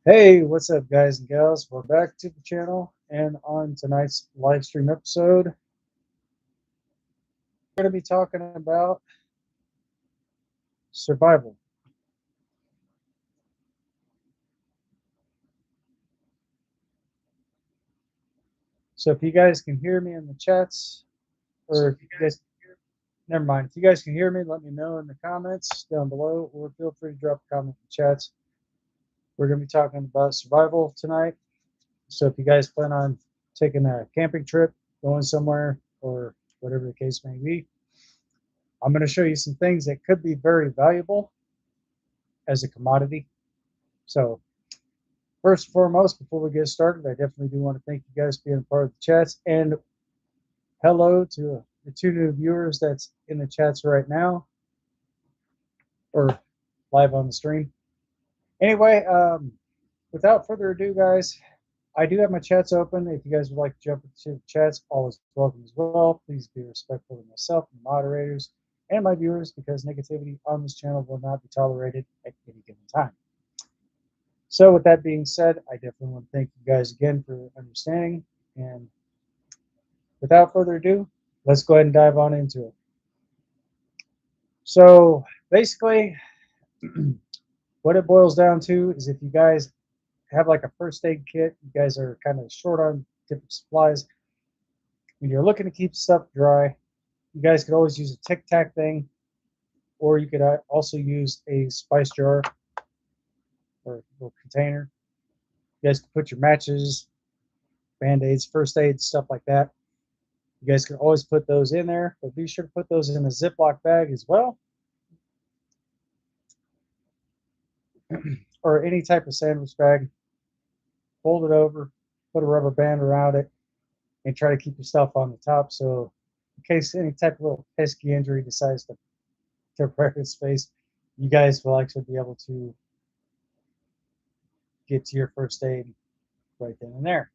Hey, what's up, guys and gals? We're back to the channel, and on tonight's live stream episode, we're going to be talking about survival. So, if you guys can hear me in the chats, or if you guys, never mind, if you guys can hear me, let me know in the comments down below, or feel free to drop a comment in the chats. We're going to be talking about survival tonight. So, if you guys plan on taking a camping trip, going somewhere, or whatever the case may be, I'm going to show you some things that could be very valuable as a commodity. So, first and foremost, before we get started, I definitely do want to thank you guys for being a part of the chats. And hello to the 2 new viewers that's in the chats right now, or live on the stream. Anyway, without further ado, guys, I do have my chats open. If you guys would like to jump into the chats, always welcome as well. Please be respectful of myself and the moderators and my viewers, because negativity on this channel will not be tolerated at any given time. So with that being said, I definitely want to thank you guys again for understanding. And without further ado, let's go ahead and dive on into it. So basically, what it boils down to is if you guys have like a first aid kit, you guys are kind of short on different supplies, when you're looking to keep stuff dry, you guys could always use a Tic Tac thing, or you could also use a spice jar or a little container. You guys can put your matches, Band-Aids, first aid, stuff like that. You guys can always put those in there, but be sure to put those in a Ziploc bag as well, or any type of sandwich bag. Fold it over, put a rubber band around it, and try to keep your stuff on the top. So in case any type of little pesky injury decides to tear its face, you guys will actually be able to get to your first aid right then and there.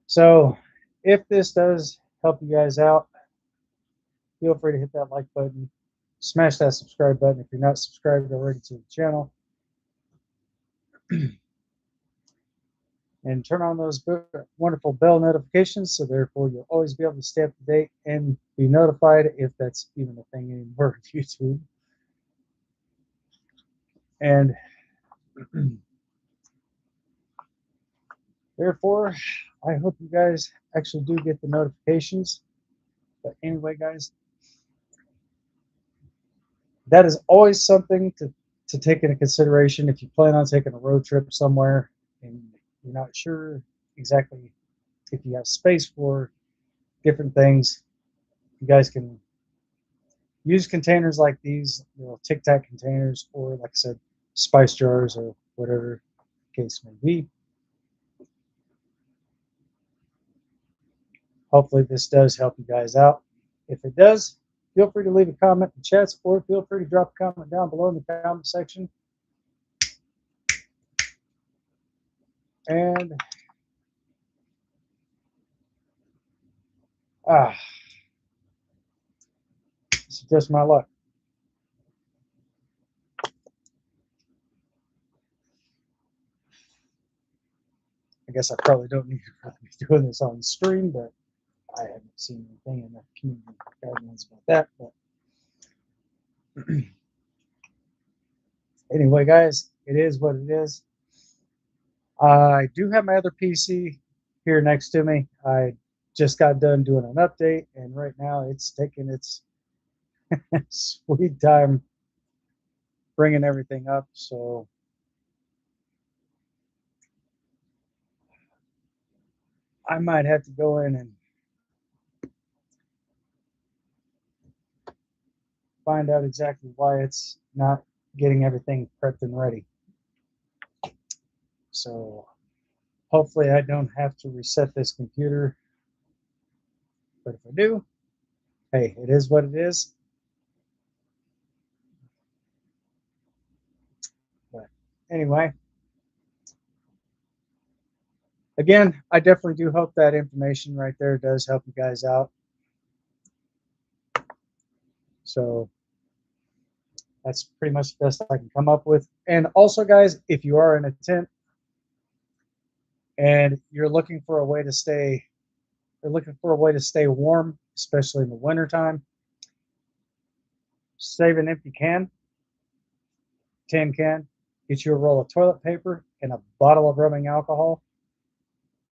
So if this does help you guys out, feel free to hit that like button, smash that subscribe button if you're not subscribed already to the channel, and turn on those wonderful bell notifications, so therefore you'll always be able to stay up to date and be notified, if that's even a thing anymore with YouTube. And therefore, I hope you guys actually do get the notifications. But anyway, guys, that is always something to take into consideration if you plan on taking a road trip somewhere and you're not sure exactly if you have space for different things. You guys can use containers like these, Tic Tac containers, or like I said, spice jars, or whatever the case may be. Hopefully this does help you guys out. If it does, feel free to leave a comment in the chats, or feel free to drop a comment down below in the comment section. And this is just my luck. I guess I probably don't need to really be doing this on the stream, but I haven't seen anything in the community guidelines about that. But anyway, guys, it is what it is. I do have my other PC here next to me. I just got done doing an update, and right now it's taking its sweet time bringing everything up. So I might have to go in and find out exactly why it's not getting everything prepped and ready. So hopefully I don't have to reset this computer. But if I do, hey, it is what it is. But anyway, again, I definitely do hope that information right there does help you guys out. So That's pretty much the best I can come up with. And also, guys, if you are in a tent and you're looking for a way to stay warm, especially in the wintertime, save an empty tin can, get you a roll of toilet paper and a bottle of rubbing alcohol.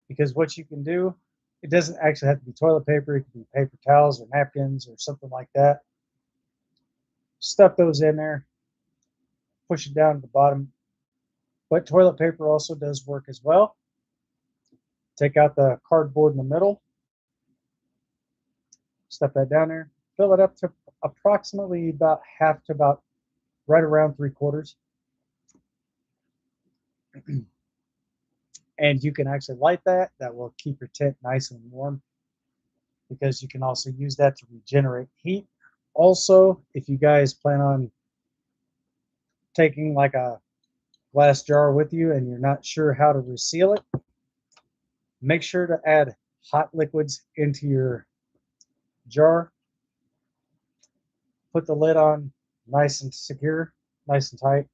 Because what you can do, it doesn't actually have to be toilet paper, it can be paper towels or napkins or something like that. Stuff those in there, push it down to the bottom. But toilet paper also does work as well. Take out the cardboard in the middle, stuff that down there, fill it up to approximately about half to about right around 3/4. And you can actually light that. That will keep your tent nice and warm because you can also use that to regenerate heat. Also, if you guys plan on taking like a glass jar with you and you're not sure how to reseal it, make sure to add hot liquids into your jar. Put the lid on nice and secure, nice and tight.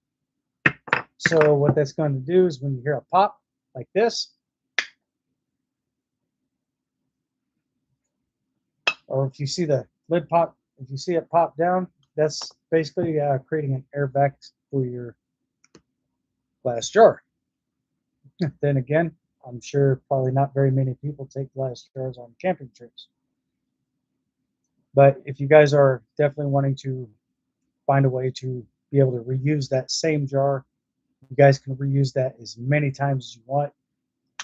So what that's going to do is when you hear a pop like this, or if you see the lid pop, if you see it pop down, that's basically creating an air vac for your glass jar. Then again, I'm sure probably not very many people take glass jars on camping trips. But if you guys are definitely wanting to find a way to be able to reuse that same jar, you guys can reuse that as many times as you want.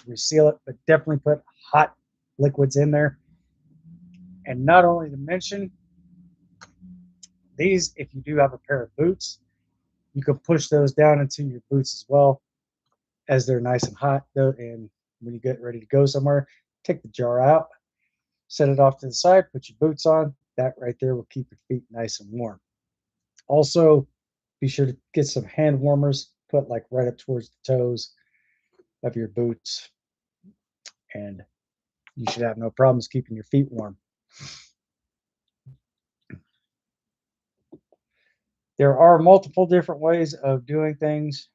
Reseal it, but definitely put hot liquids in there. And not only to mention, these, if you do have a pair of boots, you can push those down into your boots as well as they're nice and hot. And when you get ready to go somewhere, take the jar out, set it off to the side, put your boots on. That right there will keep your feet nice and warm. Also, be sure to get some hand warmers, put like right up towards the toes of your boots, and you should have no problems keeping your feet warm. There are multiple different ways of doing things.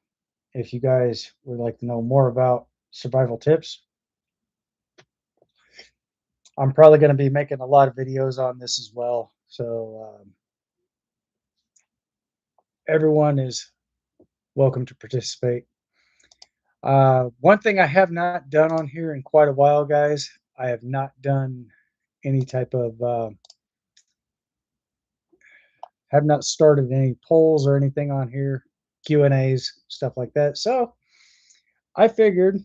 If you guys would like to know more about survival tips, I'm probably going to be making a lot of videos on this as well. So everyone is welcome to participate. One thing I have not done on here in quite a while, guys, I have not done any type of, have not started any polls or anything on here, Q&As, stuff like that. So I figured,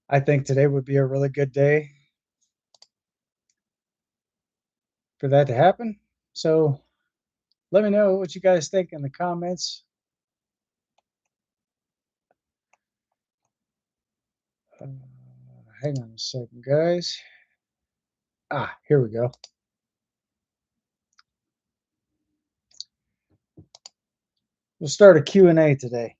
I think today would be a really good day for that to happen. So let me know what you guys think in the comments. Hang on a second, guys. Here we go. We'll start a Q&A today.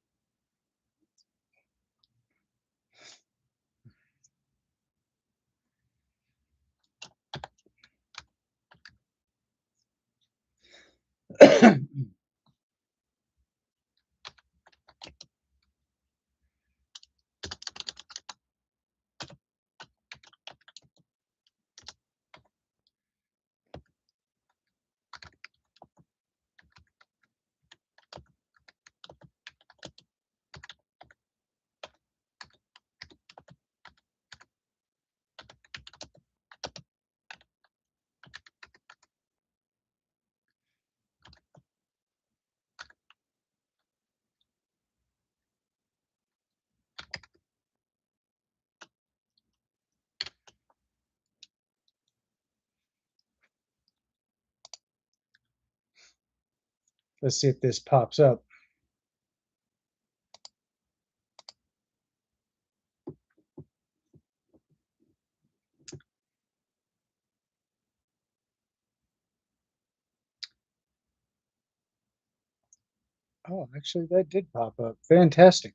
Let's see if this pops up. Oh, actually, that did pop up. Fantastic.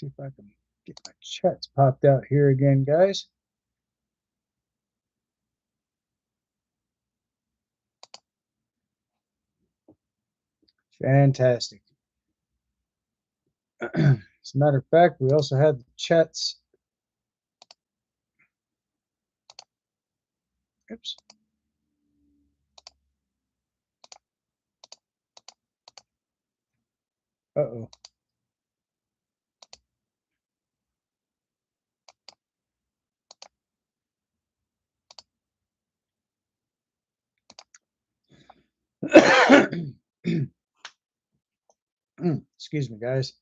see if I can get my chats popped out here again, guys. Fantastic. As a matter of fact, we also had the chats. Oops. Uh-oh. Excuse me, guys.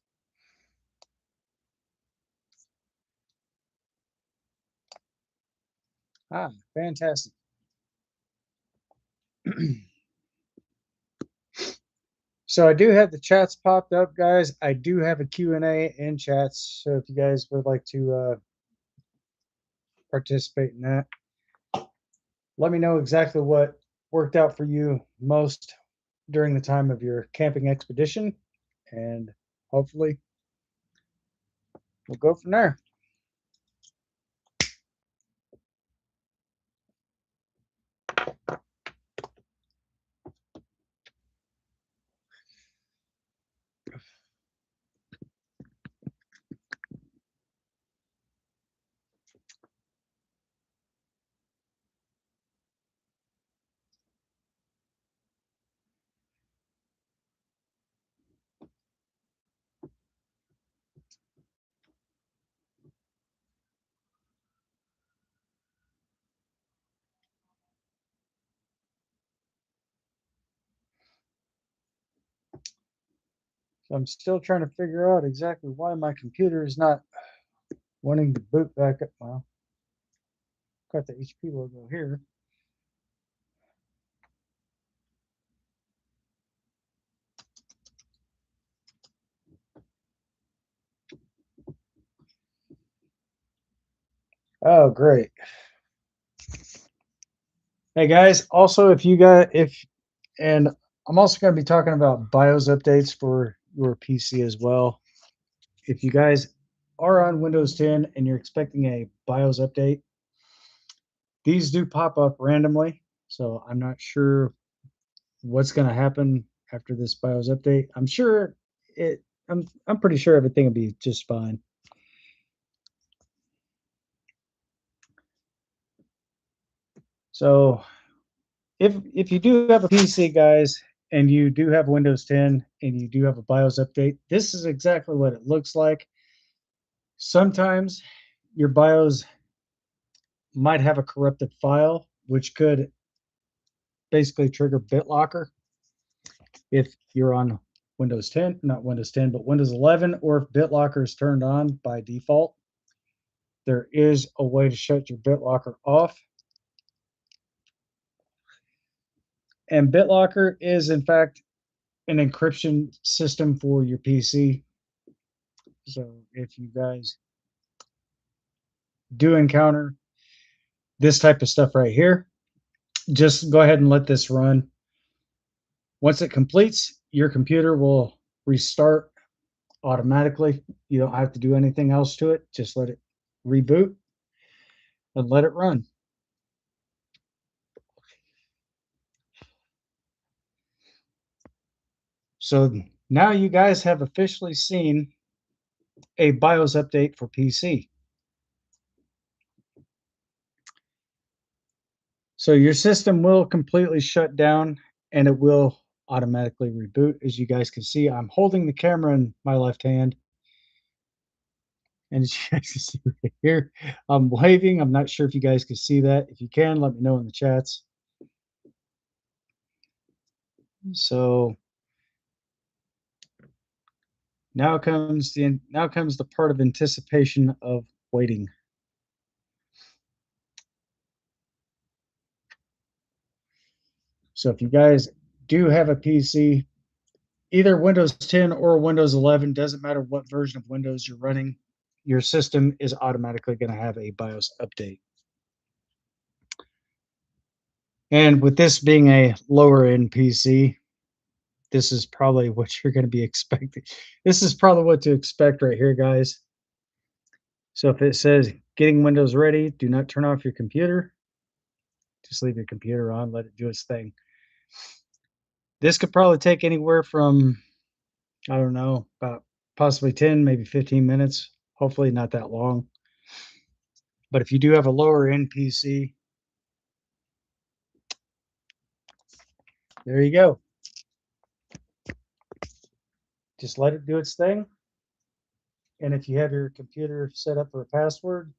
Ah, fantastic. So I do have the chats popped up, guys. I do have a Q&A in chats, so if you guys would like to participate in that, let me know exactly what worked out for you most during the time of your camping expedition, and hopefully we'll go from there. So I'm still trying to figure out exactly why my computer is not wanting to boot back up. Well, got the HP logo here. Oh, great. Hey guys, also and I'm also going to be talking about BIOS updates for your PC as well. If you guys are on Windows 10 and you're expecting a BIOS update, these do pop up randomly. So I'm not sure what's going to happen after this BIOS update. I'm pretty sure everything will be just fine. So if you do have a PC, guys, and you do have Windows 10 and you do have a BIOS update, this is exactly what it looks like. Sometimes your BIOS might have a corrupted file, which could basically trigger BitLocker if you're on Windows 10, not Windows 10, but Windows 11, or if BitLocker is turned on by default. There is a way to shut your BitLocker off. And BitLocker is, in fact, an encryption system for your PC. So if you guys do encounter this type of stuff right here, just go ahead and let this run. Once it completes, your computer will restart automatically. You don't have to do anything else to it. Just let it reboot and let it run. So now you guys have officially seen a BIOS update for PC. So your system will completely shut down and it will automatically reboot. As you guys can see, I'm holding the camera in my left hand. And as you guys can see right here, I'm waving. I'm not sure if you guys can see that. If you can, let me know in the chats. So now comes the part of anticipation of waiting. So if you guys do have a PC, either Windows 10 or Windows 11, doesn't matter what version of Windows you're running, your system is automatically going to have a BIOS update. And with this being a lower end PC, this is probably what you're going to be expecting. This is probably what to expect right here, guys. So if it says getting Windows ready, do not turn off your computer. Just leave your computer on, let it do its thing. This could probably take anywhere from, I don't know, about possibly 10, maybe 15 minutes. Hopefully not that long. But if you do have a lower end PC, there you go. Just let it do its thing. And if you have your computer set up for a password,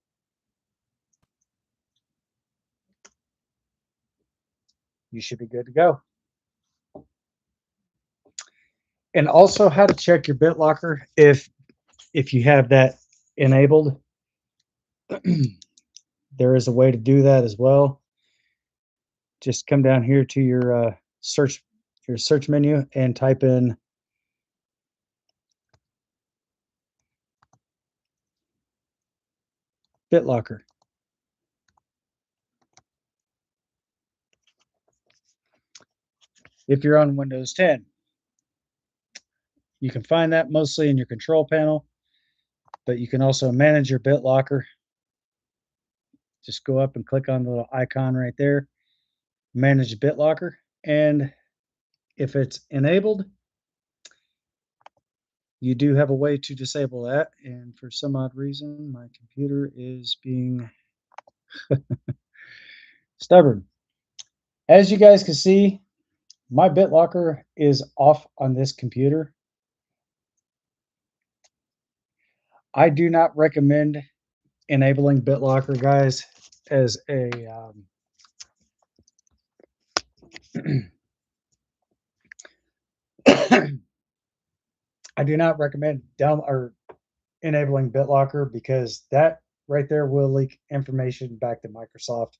you should be good to go. And also how to check your BitLocker if you have that enabled. There is a way to do that as well. Just come down here to your search menu and type in BitLocker. If you're on Windows 10, you can find that mostly in your control panel, but you can also manage your BitLocker. Just go up and click on the little icon right there, manage BitLocker, and if it's enabled, you do have a way to disable that. And for some odd reason, my computer is being stubborn. As you guys can see, my BitLocker is off on this computer. I do not recommend enabling BitLocker, guys, as a I do not recommend down or enabling BitLocker because that right there will leak information back to Microsoft.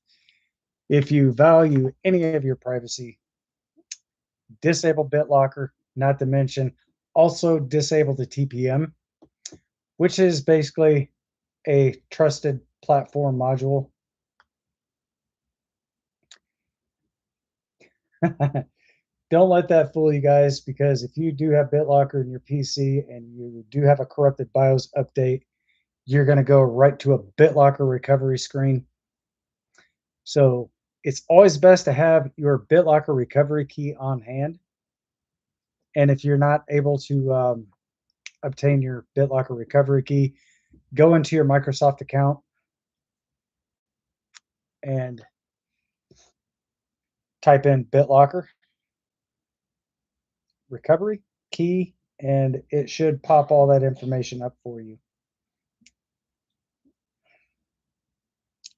If you value any of your privacy, disable BitLocker, not to mention also disable the TPM, which is basically a trusted platform module. Don't let that fool you guys, because if you do have BitLocker in your PC and you do have a corrupted BIOS update, you're going to go right to a BitLocker recovery screen. So it's always best to have your BitLocker recovery key on hand. And if you're not able to obtain your BitLocker recovery key, go into your Microsoft account and type in BitLocker recovery key, and it should pop all that information up for you.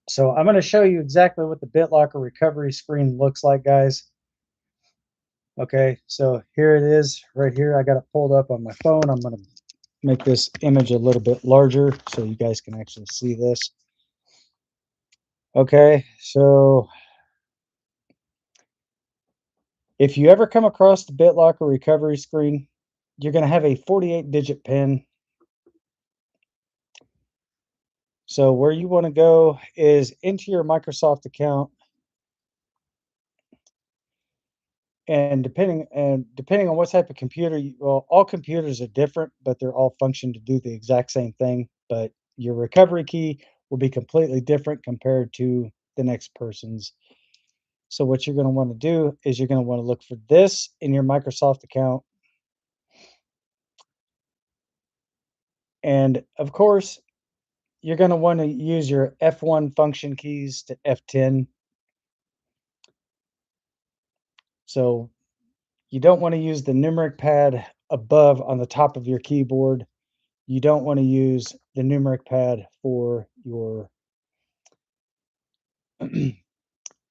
So I'm going to show you exactly what the BitLocker recovery screen looks like, guys. Okay, so here it is right here. I got it pulled up on my phone. I'm going to make this image a little bit larger so you guys can actually see this. Okay, so if you ever come across the BitLocker recovery screen, you're going to have a 48-digit PIN. So where you want to go is into your Microsoft account, and depending on what type of computer well, all computers are different, but they're all function to do the exact same thing. But your recovery key will be completely different compared to the next person's. So what you're going to want to do is you're going to want to look for this in your Microsoft account. And of course, you're going to want to use your F1 function keys to F10. So you don't want to use the numeric pad above on the top of your keyboard. You don't want to use the numeric pad for your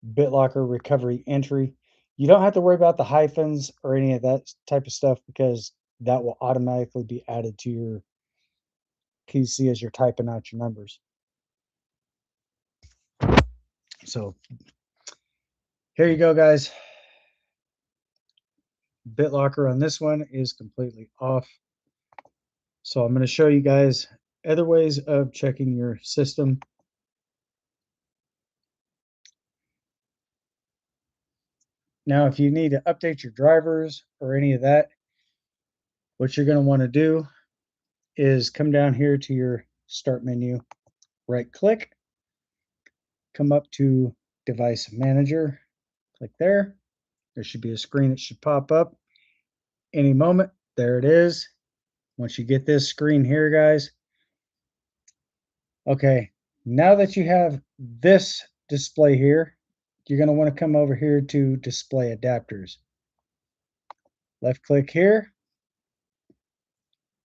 BitLocker recovery entry. You don't have to worry about the hyphens or any of that type of stuff, because that will automatically be added to your PC as you're typing out your numbers. So here you go, guys. BitLocker on this one is completely off. So I'm going to show you guys other ways of checking your system. Now, if you need to update your drivers or any of that, what you're going to want to do is come down here to your start menu. right click, come up to Device Manager, click there. There should be a screen that should pop up any moment. There it is. Once you get this screen here, guys, okay, now that you have this display here, you're going to want to come over here to Display Adapters. Left click here,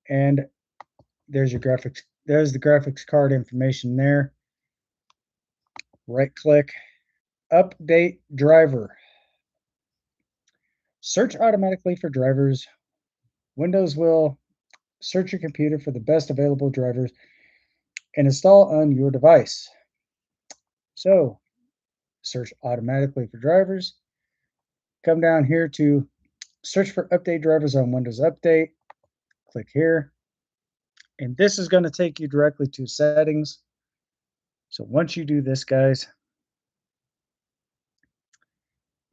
and there's your graphics. There's the graphics card information there. Right click, Update Driver. Search automatically for drivers. Windows will search your computer for the best available drivers and install on your device. So, search automatically for drivers. Come down here to search for update drivers on Windows Update. Click here. And this is going to take you directly to settings. So once you do this, guys,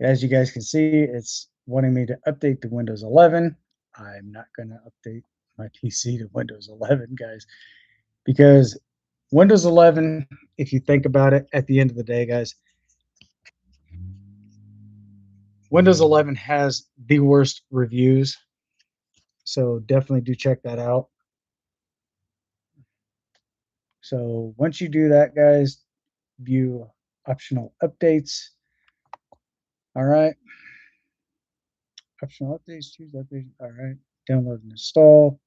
as you guys can see, it's wanting me to update to Windows 11. I'm not going to update my PC to Windows 11, guys, because Windows 11, if you think about it, at the end of the day, guys, Windows 11 has the worst reviews. So definitely do check that out. So once you do that, guys, view optional updates. All right. Optional updates, choose updates. All right. Download and install.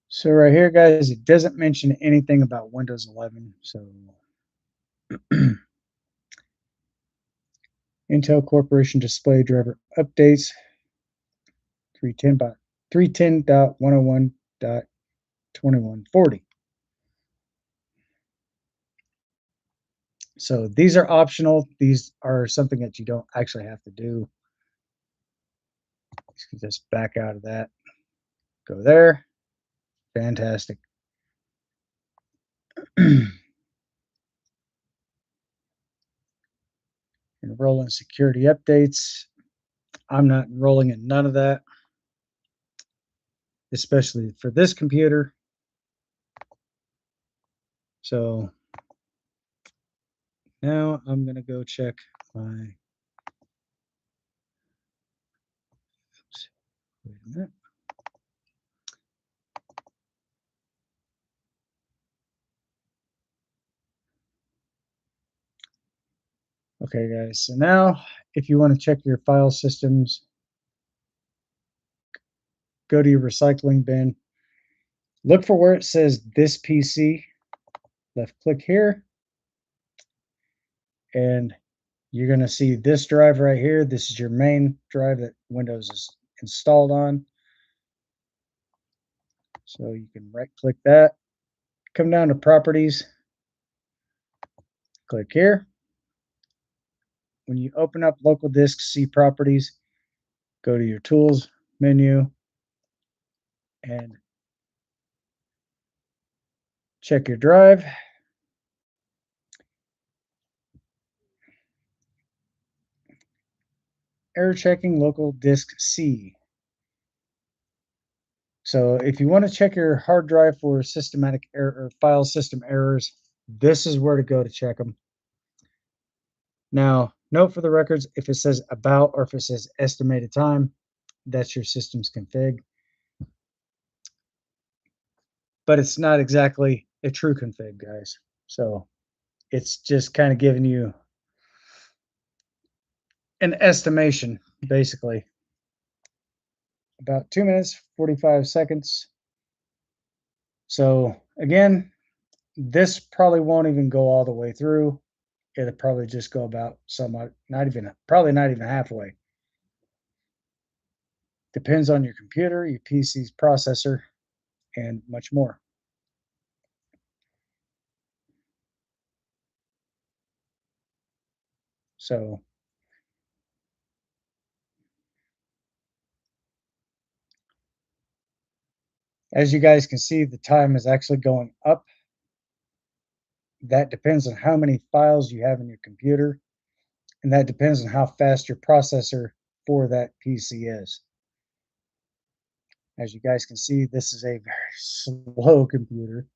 So right here, guys, it doesn't mention anything about Windows 11. So Intel Corporation display driver updates 310.101.2140. So these are optional. These are something that you don't actually have to do. Just back out of that. Go there. Fantastic. Enroll in security updates. I'm not enrolling in none of that, especially for this computer. So now I'm going to go check my. Wait a minute. Okay, guys. So now, if you want to check your file systems, go to your recycling bin. Look for where it says this PC. Left click here. And you're going to see this drive right here. This is your main drive that Windows is installed on. So you can right click that. Come down to Properties. Click here. When you open up Local Disk C Properties, go to your Tools menu and check your drive. Error checking local disk C. So if you want to check your hard drive for systematic error or file system errors, this is where to go to check them. Now, note for the records, if it says about or if it says estimated time, that's your system's config. But it's not exactly a true config, guys. So it's just kind of giving you an estimation, basically. About 2 minutes, 45 seconds. So again, this probably won't even go all the way through. It'll probably just go about somewhat, probably not even halfway. Depends on your computer, your PC's processor, and much more. So as you guys can see, the time is actually going up. That depends on how many files you have in your computer, and that depends on how fast your processor for that PC is. As you guys can see, this is a very slow computer.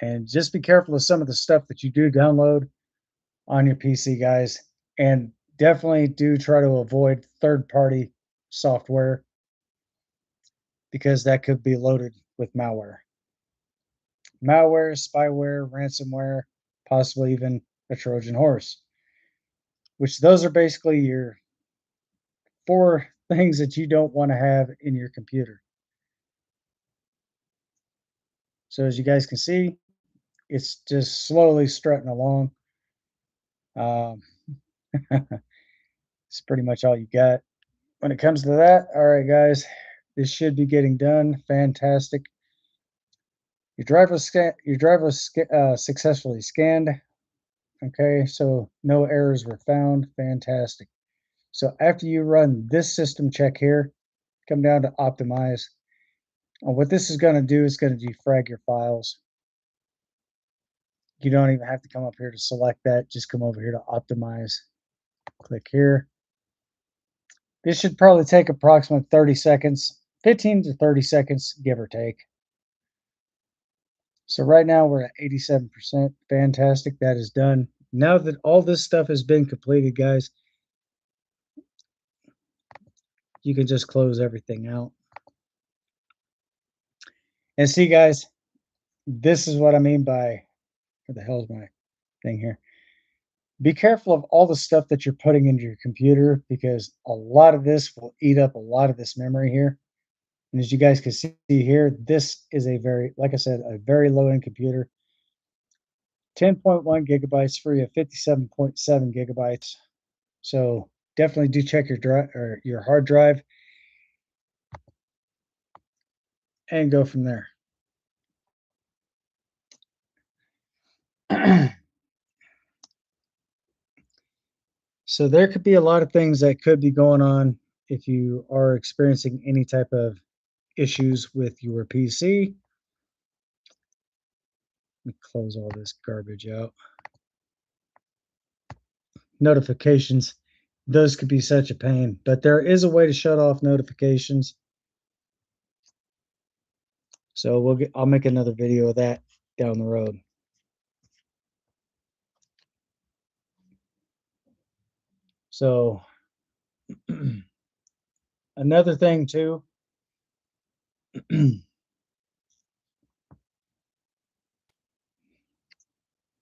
And just be careful of some of the stuff that you do download on your PC, guys. And definitely do try to avoid third-party software because that could be loaded with malware. Malware, spyware, ransomware, possibly even a Trojan horse, which those are basically your 4 things that you don't want to have in your computer. So as you guys can see, it's just slowly strutting along. Um, it's pretty much all you got. When it comes to that, all right, guys, this should be getting done. Fantastic. Your drive was successfully scanned. Okay, so no errors were found. Fantastic. So after you run this system check here, come down to optimize. And what this is going to do is going to defrag your files. You don't even have to come up here to select that. Just come over here to optimize. Click here. This should probably take approximately 30 seconds, 15 to 30 seconds, give or take. So right now we're at 87%. Fantastic. That is done. Now that all this stuff has been completed, guys, you can just close everything out. And see, guys, this is what I mean by, where the hell is my thing here? Be careful of all the stuff that you're putting into your computer because a lot of this will eat up a lot of this memory here. And as you guys can see here, this is a very, like I said, a very low-end computer. 10.1 gigabytes free of 57.7 gigabytes. So definitely do check your drive or your hard drive and go from there. So there could be a lot of things that could be going on if you are experiencing any type of issues with your PC. Let me close all this garbage out. Notifications, those could be such a pain, but there is a way to shut off notifications. So I'll make another video of that down the road. So another thing too,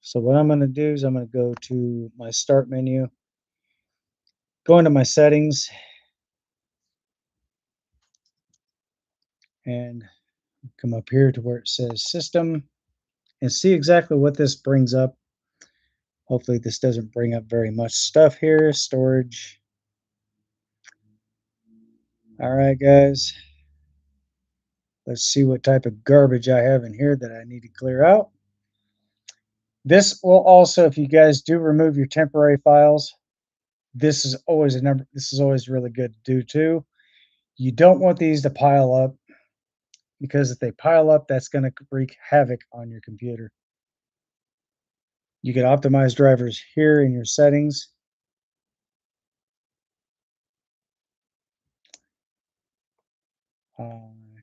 so what I'm going to do is I'm going to go to my start menu, go into my settings, and come up here to where it says system and see exactly what this brings up. Hopefully this doesn't bring up very much stuff here. Storage. All right, guys. Let's see what type of garbage I have in here that I need to clear out. This will also, if you guys do remove your temporary files, this is always really good to do too. You don't want these to pile up because if they pile up, that's going to wreak havoc on your computer. You can optimize drivers here in your settings.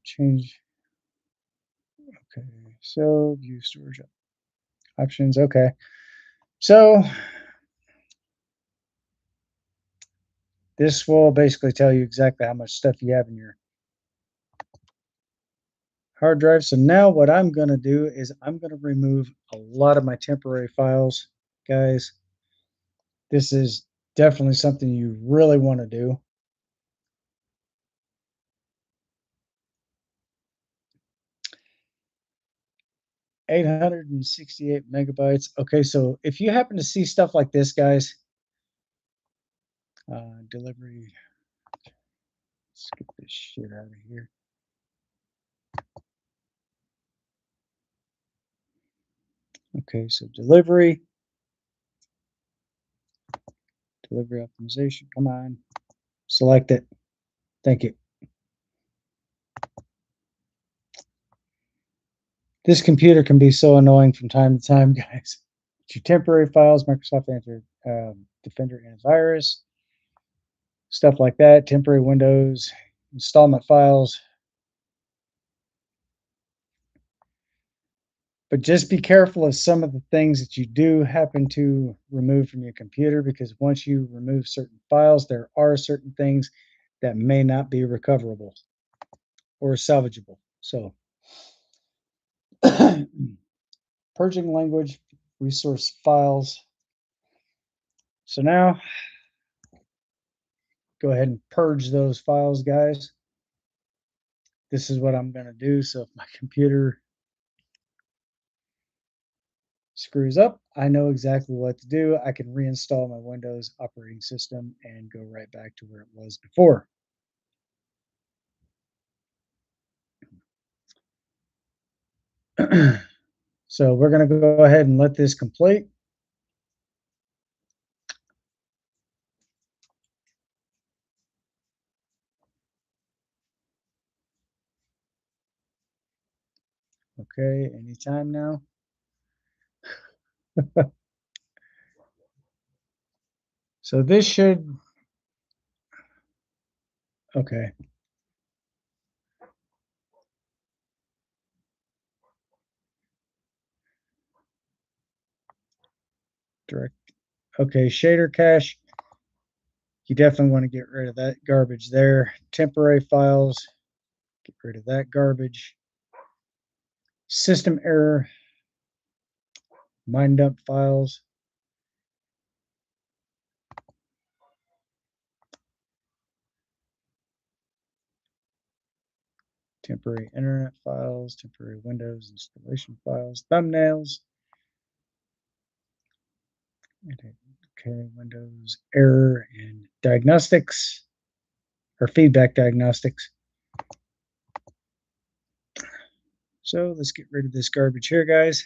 Change. Okay, so view storage options. Okay, so this will basically tell you exactly how much stuff you have in your hard drive. So now what I'm going to do is I'm going to remove a lot of my temporary files, guys. This is definitely something you really want to do. $868 megabytes. Okay, so if you happen to see stuff like this, guys, delivery, let's get this shit out of here. Okay, so delivery optimization, come on, select it. Thank you. This computer can be so annoying from time to time, guys. It's your temporary files, Microsoft entered, Defender antivirus, stuff like that, temporary Windows, installment files. But just be careful of some of the things that you do happen to remove from your computer, because once you remove certain files, there are certain things that may not be recoverable or salvageable. So purging language, resource files. So now go ahead and purge those files, guys. This is what I'm going to do. So if my computer screws up, I know exactly what to do. I can reinstall my Windows operating system and go right back to where it was before. So we're going to go ahead and let this complete. Okay, anytime now. So this should, okay. Direct, okay, shader cache. You definitely want to get rid of that garbage there. Temporary files, get rid of that garbage. System error, mind dump files. Temporary internet files, temporary Windows installation files, thumbnails. Okay, Windows error and diagnostics or feedback diagnostics. So let's get rid of this garbage here, guys.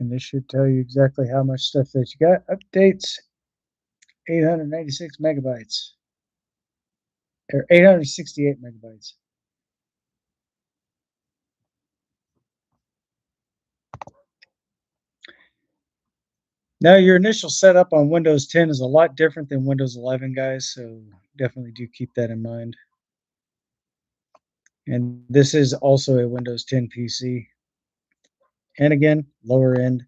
And this should tell you exactly how much stuff that you got. Updates, 896 megabytes, or 868 megabytes. Now, your initial setup on Windows 10 is a lot different than Windows 11, guys, so definitely do keep that in mind. And this is also a Windows 10 PC. And again, lower end.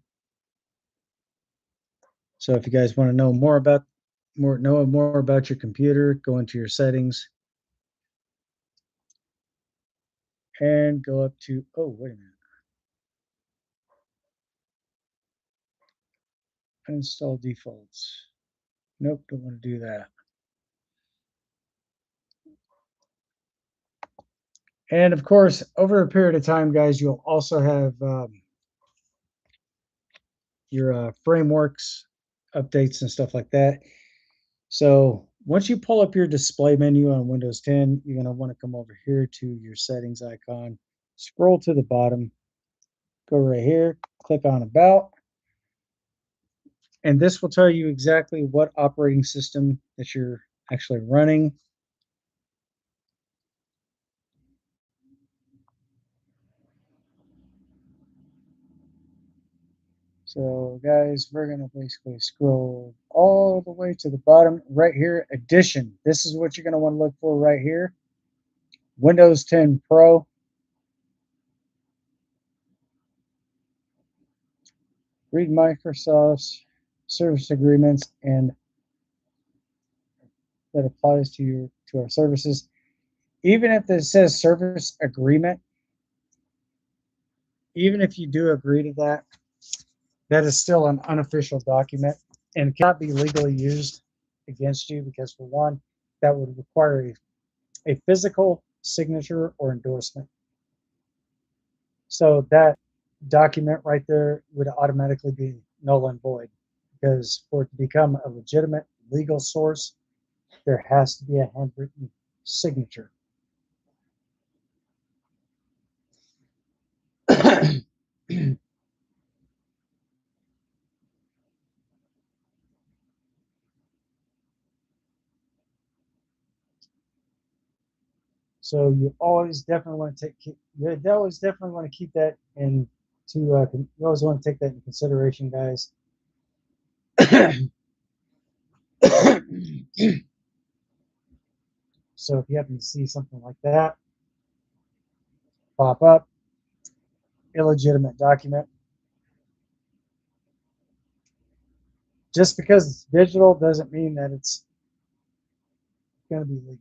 So if you guys want to know more about your computer, go into your settings and go up to, oh, wait a minute. Install defaults. Nope, don't want to do that. And of course, over a period of time, guys, you'll also have your frameworks, updates, and stuff like that. So once you pull up your display menu on Windows 10, you're going to want to come over here to your settings icon, scroll to the bottom, go right here, click on About, and this will tell you exactly what operating system that you're actually running. So guys, we're going to basically scroll all the way to the bottom right here, Edition. This is what you're going to want to look for right here. Windows 10 Pro. Read Microsoft's service agreements, and that applies to our services. Even if it says service agreement, even if you do agree to that, that is still an unofficial document and cannot be legally used against you, because for one, that would require a physical signature or endorsement. So that document right there would automatically be null and void, because for it to become a legitimate legal source, there has to be a handwritten signature. So you always definitely want to keep that in you always want to take that into consideration, guys. So if you happen to see something like that pop up, illegitimate document, just because it's digital doesn't mean that it's going to be legal.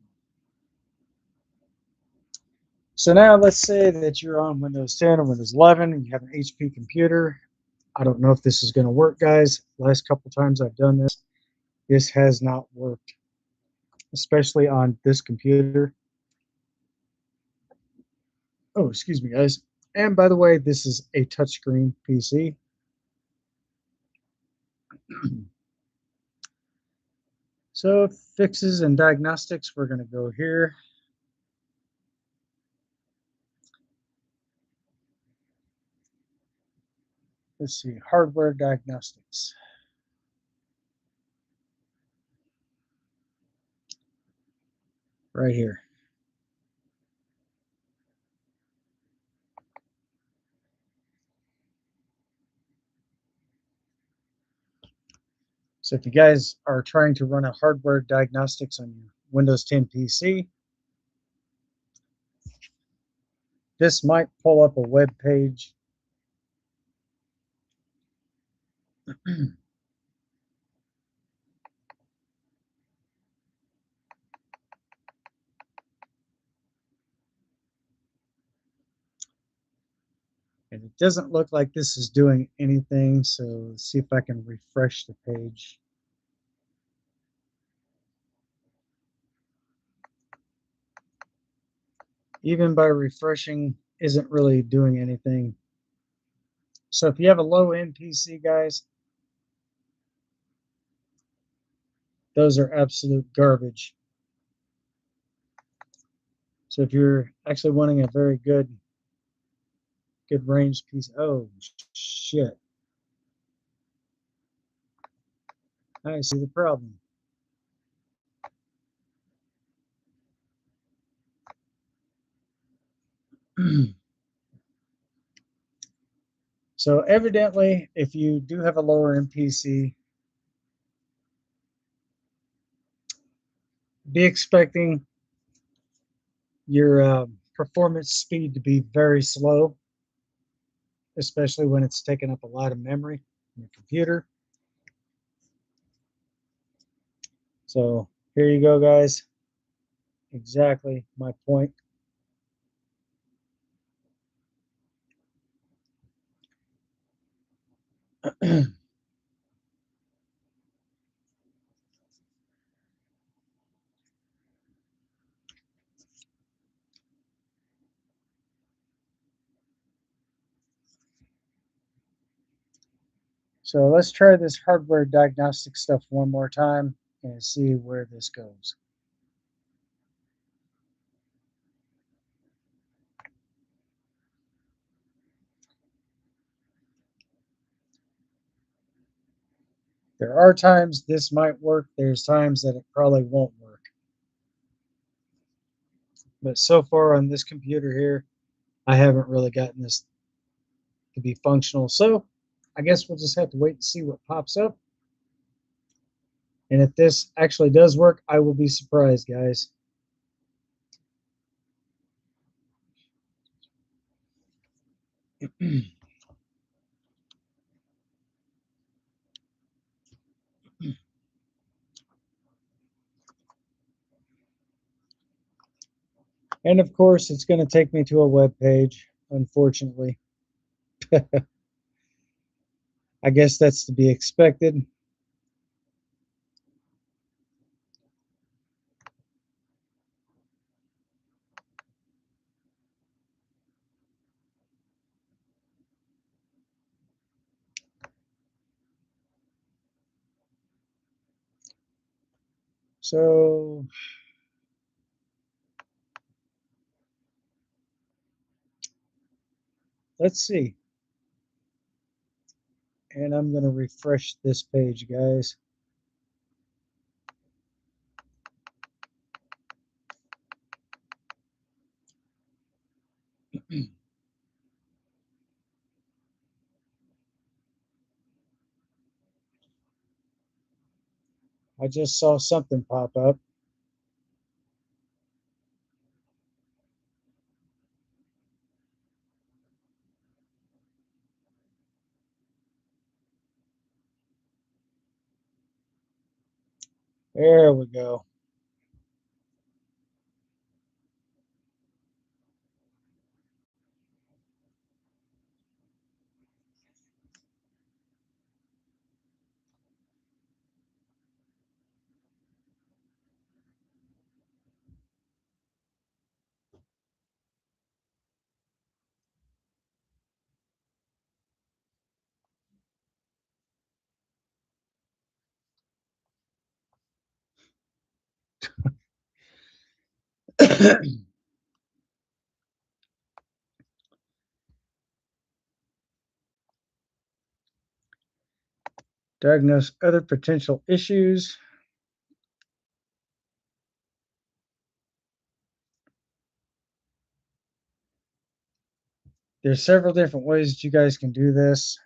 So now let's say that you're on Windows 10 or Windows 11 and you have an HP computer. I don't know if this is going to work, guys. Last couple times I've done this, this has not worked, especially on this computer. Oh, excuse me, guys. And by the way, this is a touchscreen PC. So fixes and diagnostics, we're going to go here. Let's see, hardware diagnostics. Right here. So if you guys are trying to run a hardware diagnostics on your Windows 10 PC, this might pull up a web page. And it doesn't look like this is doing anything, so let's see if I can refresh the page. Even by refreshing, isn't really doing anything. So if you have a low-end PC, guys, those are absolute garbage. So if you're actually wanting a very good range PC, oh shit, I see the problem. So evidently, if you do have a lower end PC, be expecting your performance speed to be very slow, especially when it's taking up a lot of memory in your computer. So here you go, guys. Exactly my point. So let's try this hardware diagnostic stuff one more time and see where this goes. There are times this might work. There's times that it probably won't work. But so far on this computer here, I haven't really gotten this to be functional. So I guess we'll just have to wait and see what pops up. And if this actually does work, I will be surprised, guys. And of course, it's going to take me to a web page, unfortunately. I guess that's to be expected. So let's see. And I'm going to refresh this page, guys. I just saw something pop up. There we go. Diagnose other potential issues. There's several different ways that you guys can do this.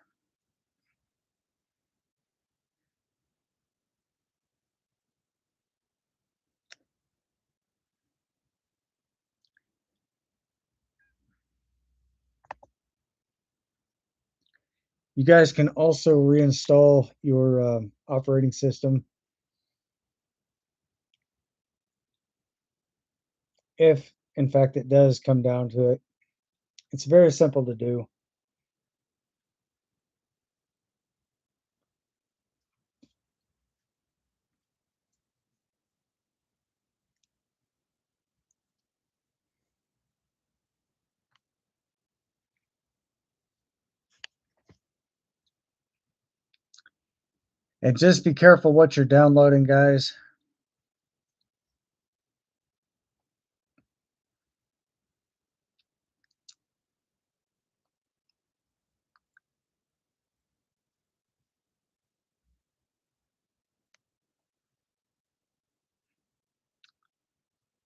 You guys can also reinstall your operating system if, in fact, it does come down to it. It's very simple to do. And just be careful what you're downloading, guys.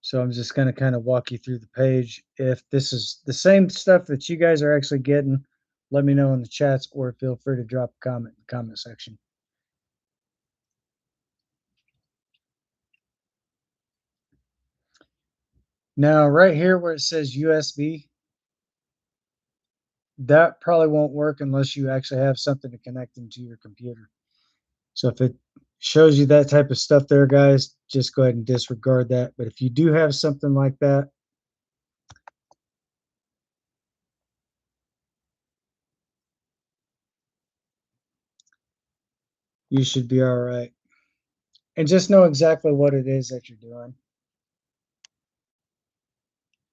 So I'm just going to kind of walk you through the page. If this is the same stuff that you guys are actually getting, let me know in the chats or feel free to drop a comment in the comment section. Now, right here where it says USB, that probably won't work unless you actually have something to connect into your computer. So if it shows you that type of stuff there, guys, just go ahead and disregard that. But if you do have something like that, you should be all right. And just know exactly what it is that you're doing.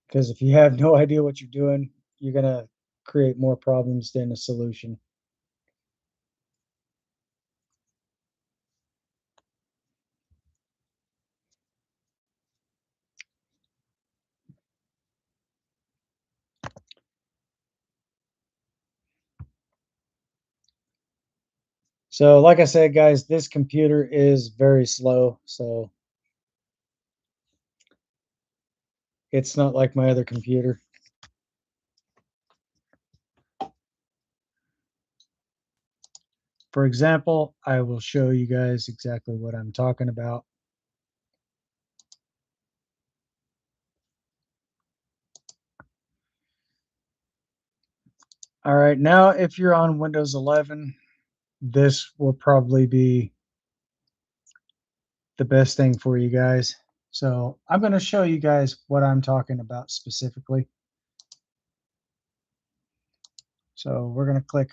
Because if you have no idea what you're doing, you're going to create more problems than a solution. So, like I said, guys, this computer is very slow. So, it's not like my other computer. For example, I will show you guys exactly what I'm talking about. All right, now if you're on Windows 11, this will probably be the best thing for you guys. So I'm going to show you guys what I'm talking about specifically. So we're going to click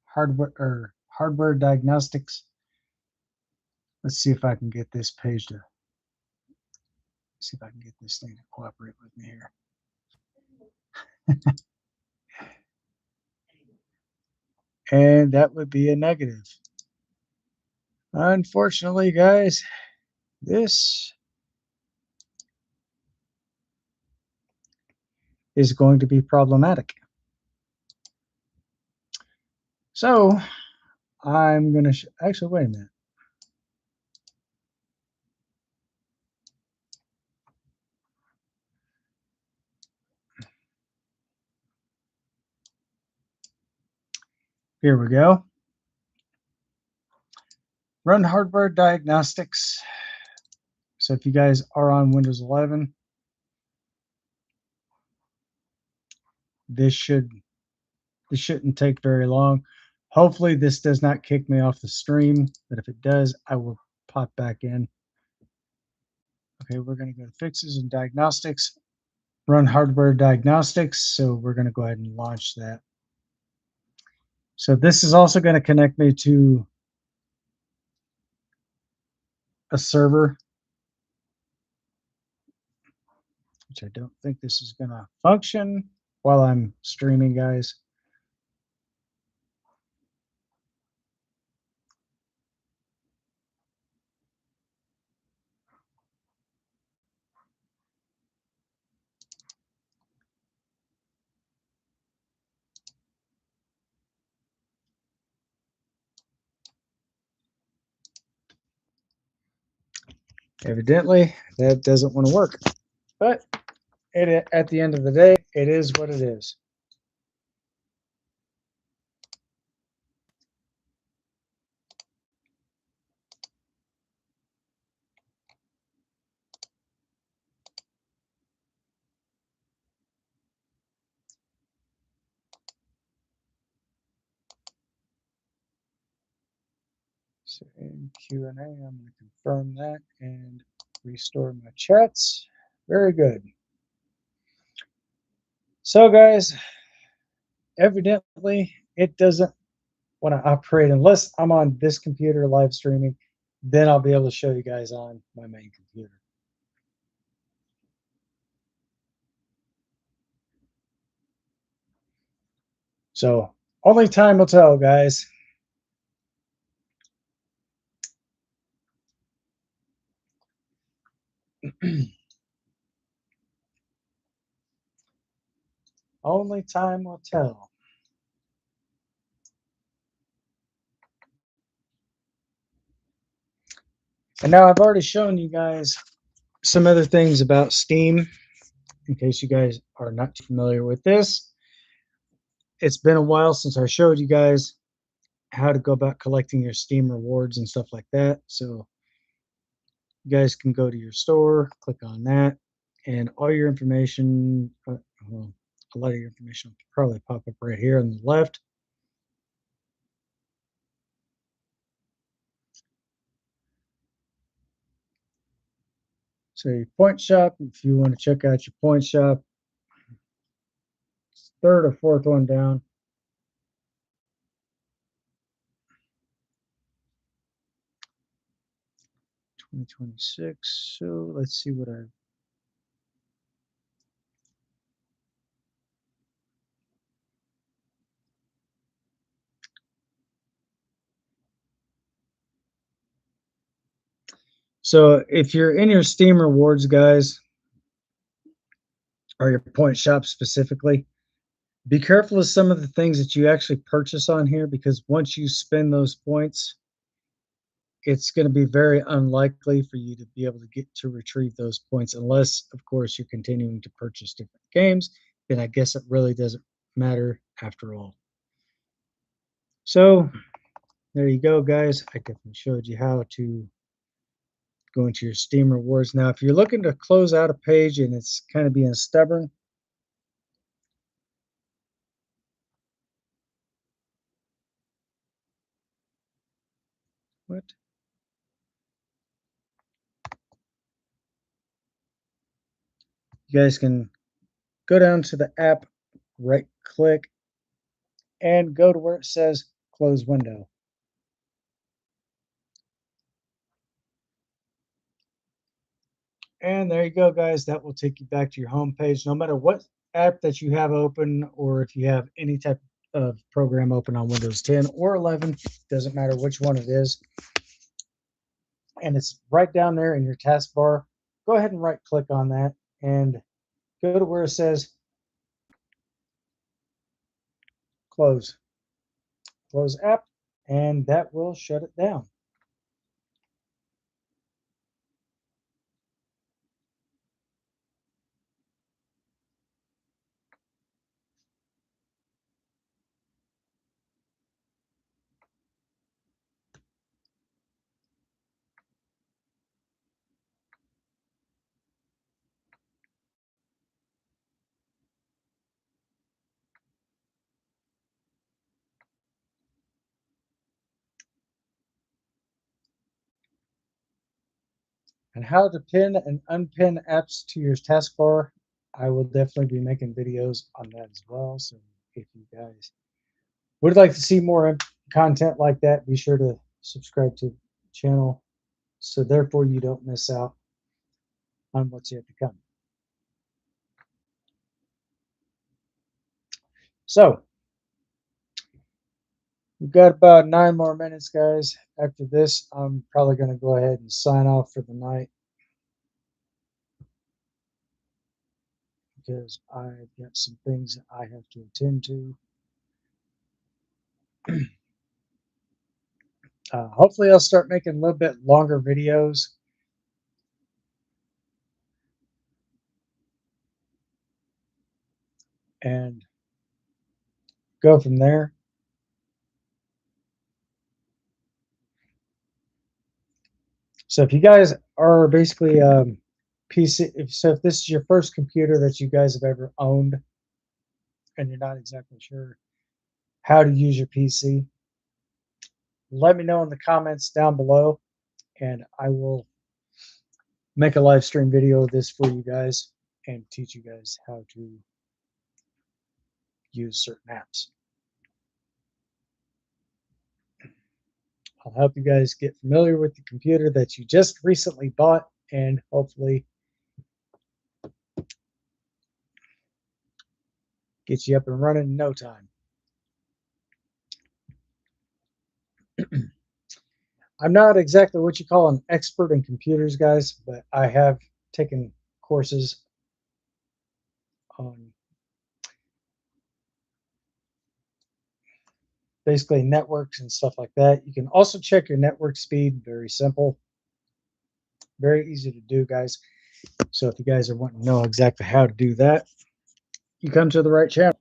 hardware diagnostics. Let's see if I can get this page to see if I can get this thing to cooperate with me here. And that would be a negative. Unfortunately, guys, this is going to be problematic. So I'm going to actually, wait a minute. Here we go. Run hardware diagnostics. So if you guys are on Windows 11, this shouldn't take very long. Hopefully this does not kick me off the stream, but if it does, I will pop back in. Okay, we're going to go to fixes and diagnostics, run hardware diagnostics. So we're going to go ahead and launch that. So this is also going to connect me to a server, which I don't think this is going to function while I'm streaming, guys. Evidently, that doesn't want to work. But at the end of the day, it is what it is. So in Q&A, I'm going to confirm that and restore my chats. Very good. So guys, evidently it doesn't want to operate unless I'm on this computer live streaming. Then I'll be able to show you guys on my main computer. So only time will tell, guys. Only time will tell. And now I've already shown you guys some other things about Steam, in case you guys are not familiar with this. It's been a while since I showed you guys how to go about collecting your Steam rewards and stuff like that. So you guys can go to your store, click on that, and all your information, well, a lot of your information will probably pop up right here on the left. So your point shop, if you want to check out your point shop, third or fourth one down. 2026. So let's see what I've. So if you're in your Steam rewards, guys, or your point shop specifically, be careful of some of the things that you actually purchase on here, because once you spend those points, it's going to be very unlikely for you to be able to get to retrieve those points unless, of course, you're continuing to purchase different games. Then I guess it really doesn't matter after all. So there you go, guys. I definitely showed you how to go into your Steam rewards. Now, if you're looking to close out a page and it's kind of being stubborn, what? You guys can go down to the app, right click, and go to where it says close window. And there you go, guys. That will take you back to your home page. No matter what app that you have open, or if you have any type of program open on Windows 10 or 11, doesn't matter which one it is. And it's right down there in your taskbar. Go ahead and right click on that and go to where it says close app, and that will shut it down. And how to pin and unpin apps to your taskbar. I will definitely be making videos on that as well. So if you guys would like to see more content like that, be sure to subscribe to the channel so therefore you don't miss out on what's yet to come. So we've got about 9 more minutes, guys. After this, I'm probably going to go ahead and sign off for the night because I've got some things that I have to attend to. Hopefully I'll start making a little bit longer videos. And go from there. So if you guys are basically PC, if this is your first computer that you guys have ever owned and you're not exactly sure how to use your PC, let me know in the comments down below and I will make a live stream video of this for you guys and teach you guys how to use certain apps. I'll help you guys get familiar with the computer that you just recently bought and hopefully get you up and running in no time. I'm not exactly what you call an expert in computers, guys, but I have taken courses on basically networks and stuff like that. You can also check your network speed. Very simple, very easy to do, guys. So if you guys are wanting to know exactly how to do that, you come to the right channel.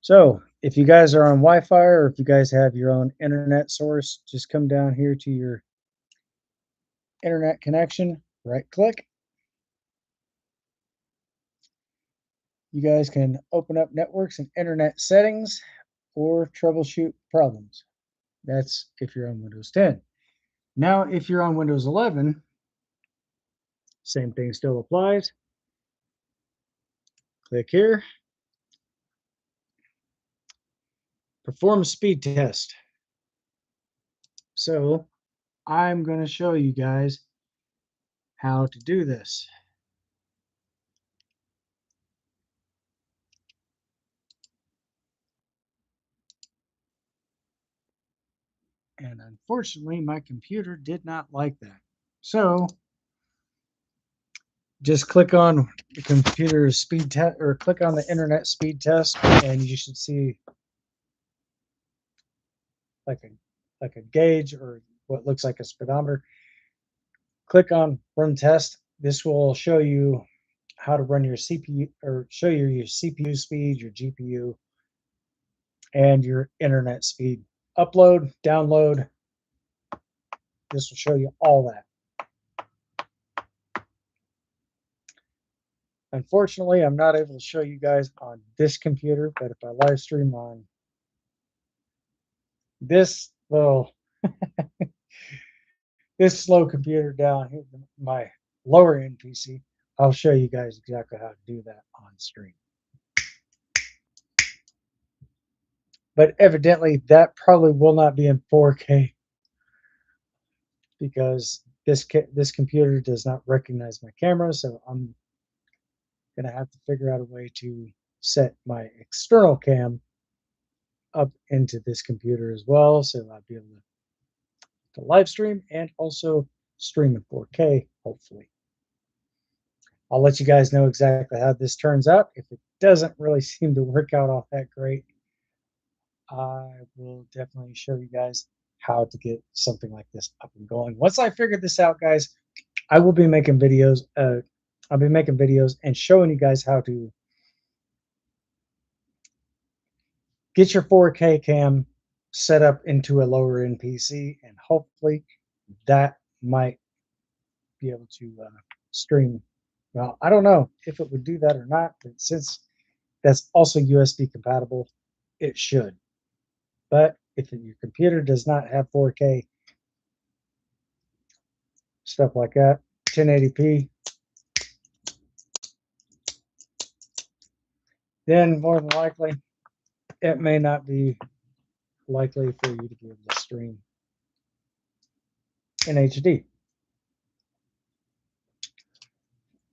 So if you guys are on Wi-Fi or if you guys have your own internet source, just come down here to your internet connection, right click. You guys can open up networks and internet settings or troubleshoot problems. That's if you're on Windows 10. Now, if you're on Windows 11, same thing still applies. Click here. Perform a speed test. So I'm going to show you guys how to do this. And unfortunately, my computer did not like that. So just click on the computer speed test or click on the internet speed test and you should see like a gauge or what looks like a speedometer. Click on run test. This will show you how to run your CPU or show you your CPU speed, your GPU, and your internet speed. Upload, download. This will show you all that. Unfortunately, I'm not able to show you guys on this computer, but if I live stream on this little this slow computer down here, my lower end PC, I'll show you guys exactly how to do that on stream. But evidently that probably will not be in 4K because this computer does not recognize my camera, so I'm gonna have to figure out a way to set my external cam up into this computer as well, so I'll be able to live stream and also stream in 4K, hopefully. I'll let you guys know exactly how this turns out. If it doesn't really seem to work out all that great, I will definitely show you guys how to get something like this up and going. Once I figure this out, guys, I will be making videos. I'll be making videos and showing you guys how to get your 4K cam set up into a lower end PC, and hopefully that might be able to stream. Well, I don't know if it would do that or not, but since that's also USB compatible, it should. But if your computer does not have 4K, stuff like that. 1080p. Then more than likely, it may not be likely for you to be able to stream in HD.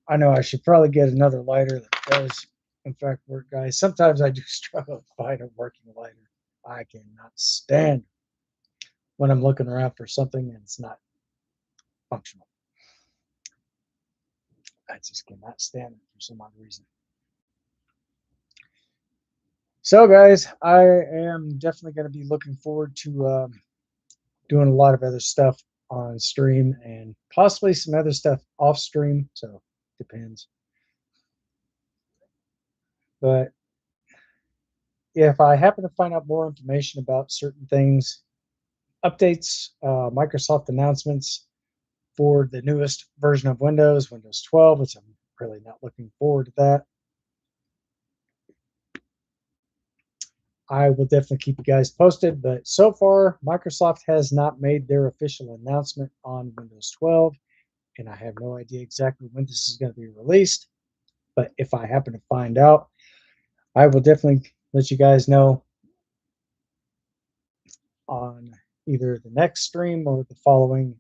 I know I should probably get another lighter that does, in fact, work, guys. Sometimes I do struggle to find a working lighter. I cannot stand when I'm looking around for something and it's not functional. I just cannot stand it for some odd reason. So, guys, I am definitely going to be looking forward to doing a lot of other stuff on stream and possibly some other stuff off stream. So, depends. But if I happen to find out more information about certain things, updates, Microsoft announcements for the newest version of Windows, Windows 12, which I'm really not looking forward to that, I will definitely keep you guys posted. But so far, Microsoft has not made their official announcement on Windows 12, and I have no idea exactly when this is going to be released. But if I happen to find out, I will definitely let you guys know on either the next stream or the following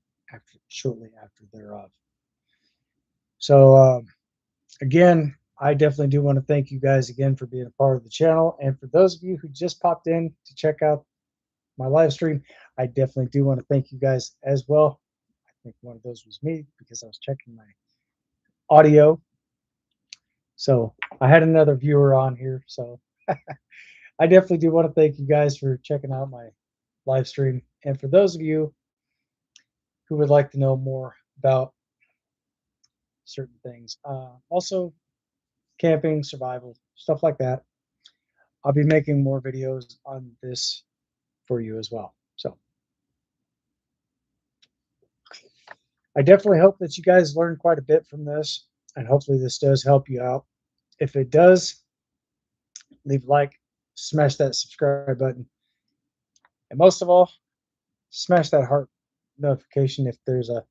shortly after thereof. So again, I definitely do want to thank you guys again for being a part of the channel. And for those of you who just popped in to check out my live stream, I definitely do want to thank you guys as well. I think one of those was me because I was checking my audio. So I had another viewer on here. So I definitely do want to thank you guys for checking out my live stream. And for those of you who would like to know more about certain things, also camping, survival, stuff like that, I'll be making more videos on this for you as well. So I definitely hope that you guys learned quite a bit from this, and hopefully this does help you out. If it does, leave a like, smash that subscribe button, and most of all, smash that heart notification if there's a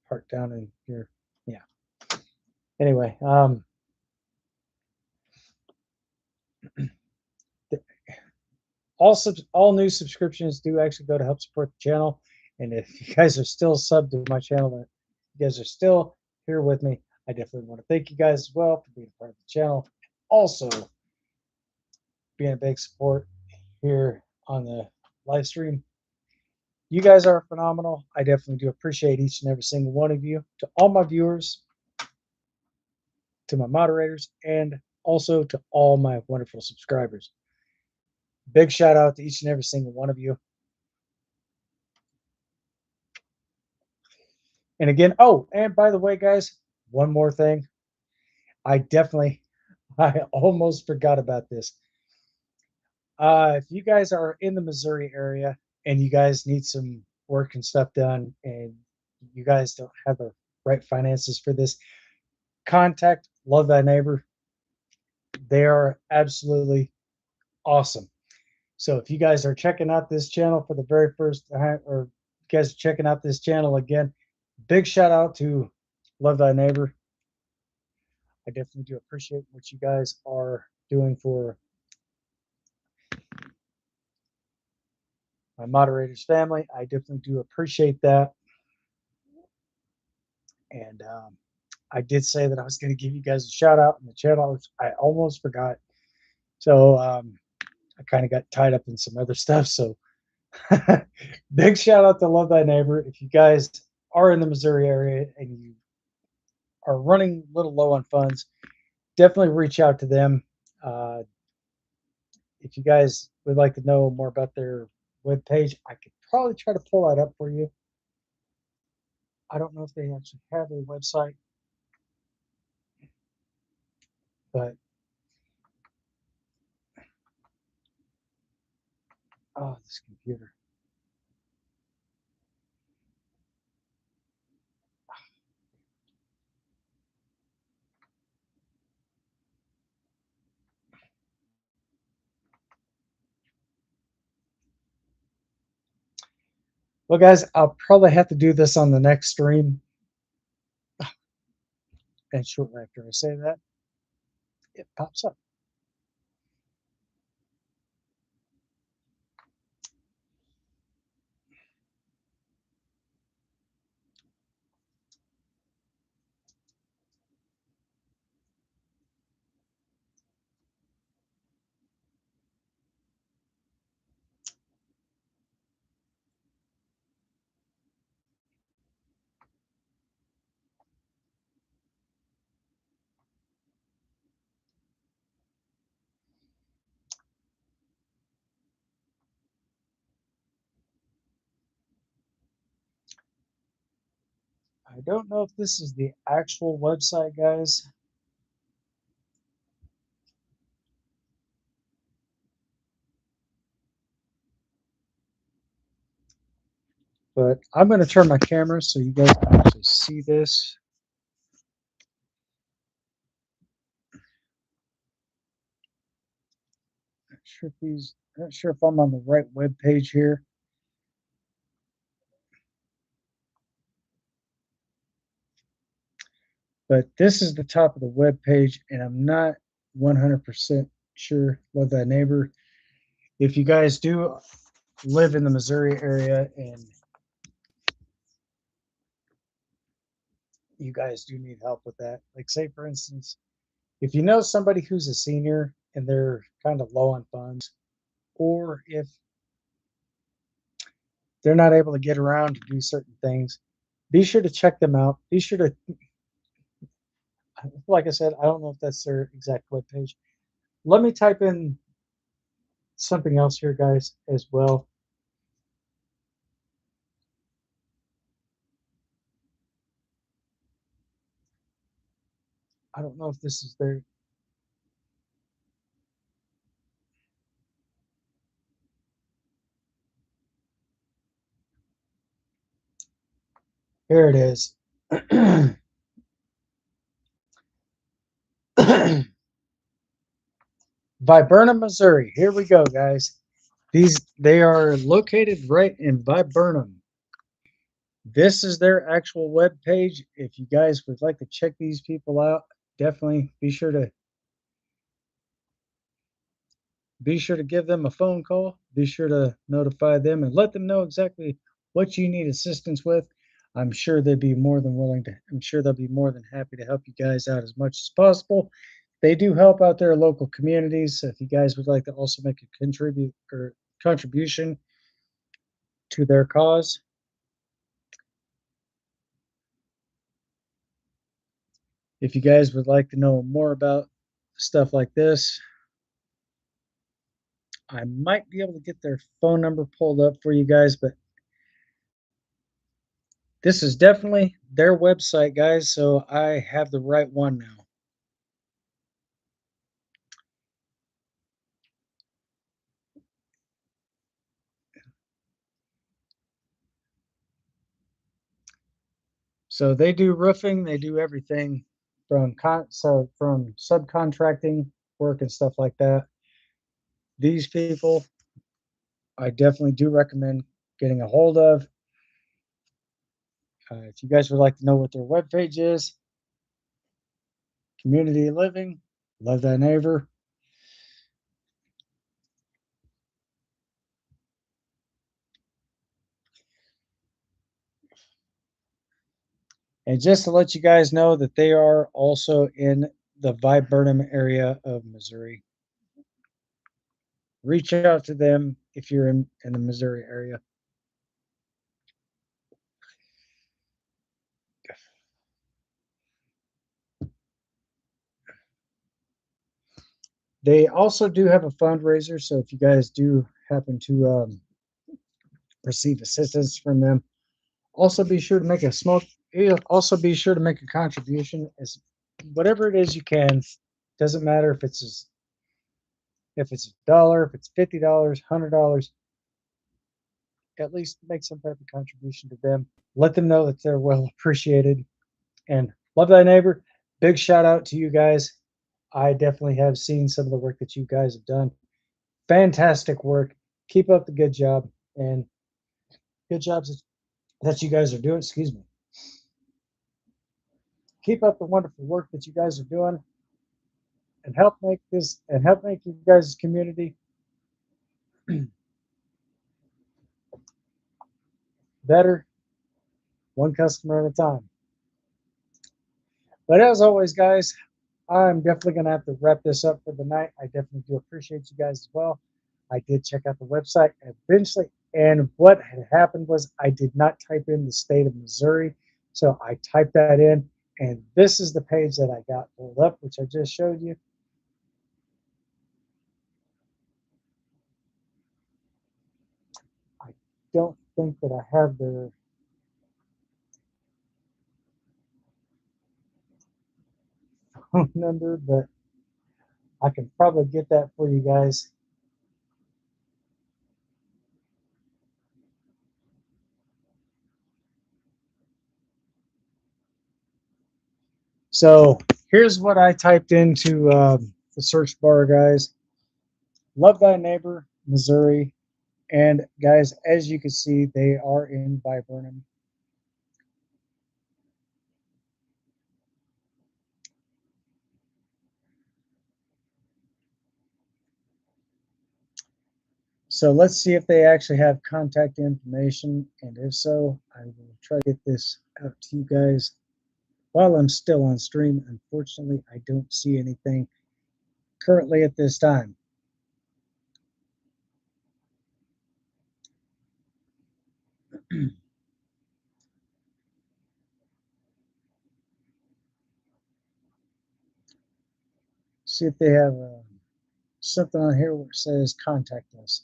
heart down in here. Yeah. Anyway, all new subscriptions do actually go to help support the channel. And if you guys are still subbed to my channel, and you guys are still here with me, I definitely want to thank you guys as well for being part of the channel. Also, being a big support here on the live stream. You guys are phenomenal. I definitely do appreciate each and every single one of you. To all my viewers, to my moderators, and also to all my wonderful subscribers. Big shout out to each and every single one of you. And again, oh, and by the way, guys, one more thing. I almost forgot about this. If you guys are in the Missouri area and you guys need some work and stuff done and you guys don't have the right finances for this, contact Love Thy Neighbor. They are absolutely awesome. So if you guys are checking out this channel for the very first time, or you guys are checking out this channel again, big shout out to Love Thy Neighbor. I definitely do appreciate what you guys are doing for my moderators family. I definitely do appreciate that. And I did say that I was going to give you guys a shout out in the channel, which I almost forgot. So I kind of got tied up in some other stuff. So big shout out to Love Thy Neighbor. If you guys are in the Missouri area and you are running a little low on funds, definitely reach out to them. If you guys would like to know more about their webpage, I could probably try to pull that up for you. I don't know if they actually have a website, but oh, this computer. Well, guys, I'll probably have to do this on the next stream. And shortly after I say that, it pops up. I don't know if this is the actual website, guys. But I'm going to turn my camera so you guys can actually see this. Not sure if I'm on the right web page here. But this is the top of the web page, and I'm not 100% sure what that neighbor. If you guys do live in the Missouri area and you guys do need help with that, like say for instance, if you know somebody who's a senior and they're kind of low on funds, or if they're not able to get around to do certain things, be sure to check them out. Be sure to, like I said, I don't know if that's their exact web page. Let me type in something else here, guys, as well. I don't know if this is their. Here it is. Viburnum, Missouri. Here we go, guys. They are located right in Viburnum. This is their actual web page. If you guys would like to check these people out, definitely be sure to give them a phone call. Be sure to notify them and let them know exactly what you need assistance with. I'm sure they'd be more than willing to. I'm sure they'll be more than happy to help you guys out as much as possible. They do help out their local communities. So if you guys would like to also make a contribution to their cause, if you guys would like to know more about stuff like this, I might be able to get their phone number pulled up for you guys, but this is definitely their website, guys, so I have the right one now. So they do roofing, they do everything from from subcontracting work and stuff like that. These people, I definitely do recommend getting a hold of. If you guys would like to know what their webpage is, community living, love that neighbor. And just to let you guys know that they are also in the Viburnum area of Missouri. Reach out to them if you're in the Missouri area. They also do have a fundraiser, so if you guys do happen to receive assistance from them, also be sure to make a small. Also be sure to make a contribution as whatever it is you can. Doesn't matter if it's $1, if it's $50, $100. At least make some type of contribution to them. Let them know that they're well appreciated. And love thy neighbor. Big shout out to you guys. I definitely have seen some of the work that you guys have done. Fantastic work. Keep up the good job and good jobs that you guys are doing. Excuse me. keep up the wonderful work that you guys are doing, and help make you guys' community better, one customer at a time. But as always, guys, I'm definitely going to have to wrap this up for the night. I definitely do appreciate you guys as well. I did check out the website eventually, and what had happened was I did not type in the state of Missouri, so I typed that in, and this is the page that I got pulled up, which I just showed you. I don't think that I have their phone number, but I can probably get that for you guys. So here's what I typed into the search bar, guys. Love Thy Neighbor, Missouri. And guys, as you can see, they are in Viburnum. So let's see if they actually have contact information. And if so, I will try to get this out to you guys while I'm still on stream. Unfortunately, I don't see anything currently at this time. See if they have something on here where it says contact us.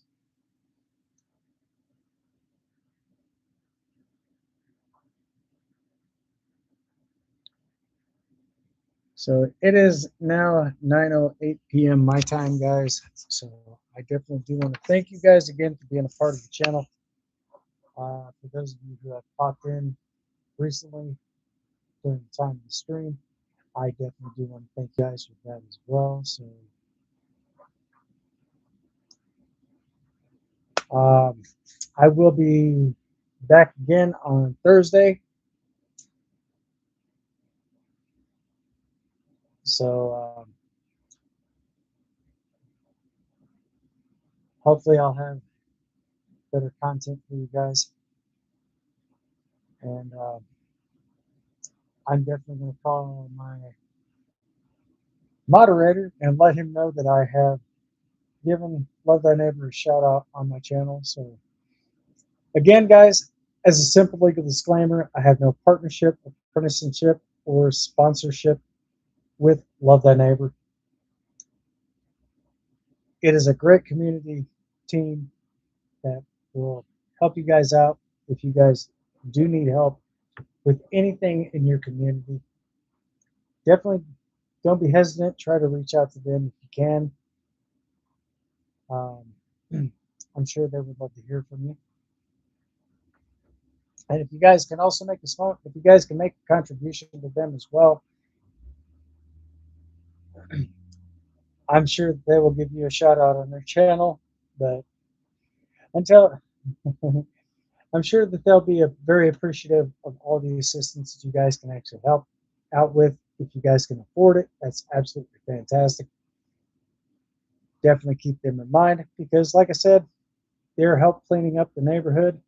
So it is now 9:08 p.m. my time, guys. So I definitely do want to thank you guys again for being a part of the channel. For those of you who have popped in recently during the time of the stream, I definitely do want to thank you guys for that as well. So um, I will be back again on Thursday. So hopefully I'll have better content for you guys. And I'm definitely going to call my moderator and let him know that I have given Love Thy Neighbor a shout out on my channel. So again, guys, as a simple legal disclaimer, I have no partnership, apprenticeship, or sponsorship with Love Thy Neighbor. It is a great community team that will help you guys out if you guys do need help with anything in your community. Definitely don't be hesitant. Try to reach out to them if you can. I'm sure they would love to hear from you. And if you guys can also make if you guys can make a contribution to them as well, I'm sure they will give you a shout out on their channel. But until I'm sure that they'll be very appreciative of all the assistance that you guys can actually help out with. If you guys can afford it, that's absolutely fantastic. Definitely keep them in mind because, like I said, they're help cleaning up the neighborhood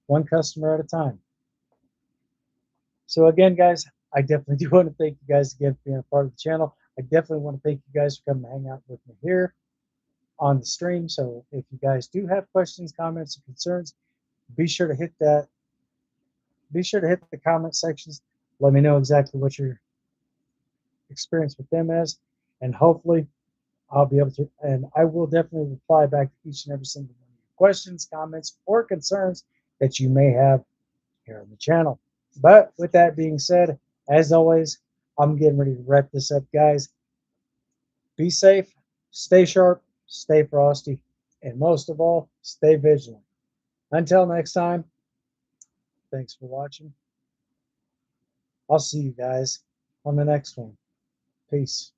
one customer at a time. So again, guys, I definitely do want to thank you guys again for being a part of the channel. I definitely want to thank you guys for coming to hang out with me here on the stream. So if you guys do have questions, comments, or concerns, be sure to hit that. Be sure to hit the comment sections. Let me know exactly what your experience with them is, and hopefully I'll be able to. And I will definitely reply back to each and every single one of your questions, comments, or concerns that you may have here on the channel. But with that being said, as always, I'm getting ready to wrap this up, guys. Be safe, stay sharp, stay frosty, and most of all, stay vigilant. Until next time, thanks for watching. I'll see you guys on the next one. Peace.